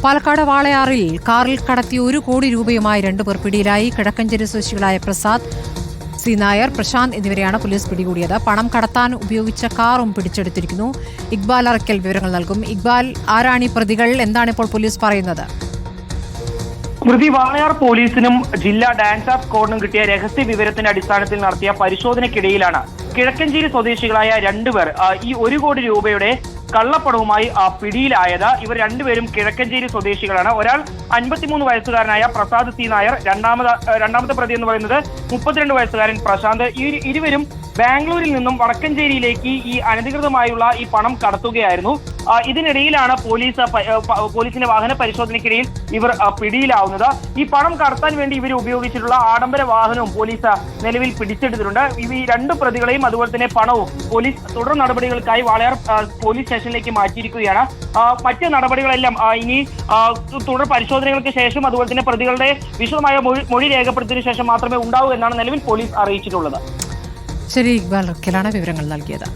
പാലക്കാട് വാളയാറിൽ കാറിൽ കടത്തിയ 1 കോടി രൂപയുമായി 2 പേർ പിടിയിലായി. കിഴക്കഞ്ചേരി സ്വദേശികളായ പ്രസാദ് സി നായർ, പ്രശാന്ത് എന്നിവരെയാണ് പോലീസ് പിടികൂടിയത്. പണം കടത്താൻ ഉപയോഗിച്ച കാറും പിടിച്ചെടുത്തിരിക്കുന്നു. ഇക്ബാൽ അറക്കൽ വിവരങ്ങൾ നൽകും. ഇക്ബാൽ, ആരാണ് ഈ പ്രതികൾ? എന്താണ് ഇപ്പോൾ പോലീസ് പറയുന്നത്? വാളയാർ പോലീസിനും ജില്ലാ ഡാൻസ് ഓഫ് സ്ക്വാഡിനും കിട്ടിയ രഹസ്യ വിവരത്തിന്റെ അടിസ്ഥാനത്തിൽ നടത്തിയ പരിശോധനയ്ക്കിടയിലാണ് കിഴക്കഞ്ചേരി സ്വദേശികളായ 2 പേർ ഈ 1 കോടി രൂപയുടെ കള്ളപ്പണവുമായി പിടിയിലായത്. ഇവർ 2 പേരും കിഴക്കഞ്ചേരി സ്വദേശികളാണ്. ഒരാൾ 53 വയസ്സുകാരനായ പ്രസാദ് സി നായർ, രണ്ടാമത്തെ പ്രതി എന്ന് പറയുന്നത് 32 വയസ്സുകാരൻ പ്രശാന്ത്. ഇരുവരും ബാംഗ്ലൂരിൽ നിന്നും വടക്കഞ്ചേരിയിലേക്ക് ഈ അനധികൃതമായുള്ള ഈ പണം കടത്തുകയായിരുന്നു. ഇതിനിടയിലാണ് പോലീസിന്റെ വാഹന പരിശോധനയ്ക്കിടയിൽ ഇവർ പിടിയിലാവുന്നത്. ഈ പണം കടത്താൻ വേണ്ടി ഇവർ ഉപയോഗിച്ചിട്ടുള്ള ആഡംബര വാഹനവും പോലീസ് നിലവിൽ പിടിച്ചെടുത്തിട്ടുണ്ട്. ഈ 2 പ്രതികളെയും അതുപോലെ തന്നെ പണവും പോലീസ് തുടർ നടപടികൾക്കായി വാളയാർ പോലീസ് സ്റ്റേഷനിലേക്ക് മാറ്റിയിരിക്കുകയാണ്. മറ്റ് നടപടികളെല്ലാം ഇനി തുടർ പരിശോധനകൾക്ക് ശേഷം അതുപോലെ തന്നെ പ്രതികളുടെ വിശദമായ മൊഴി രേഖപ്പെടുത്തിയതിനു ശേഷം മാത്രമേ ഉണ്ടാവൂ എന്നാണ് നിലവിൽ പോലീസ് അറിയിച്ചിട്ടുള്ളത്. ശരി, ഇക്ബാൽ അറക്കലാണ് വിവരങ്ങൾ നൽകിയത്.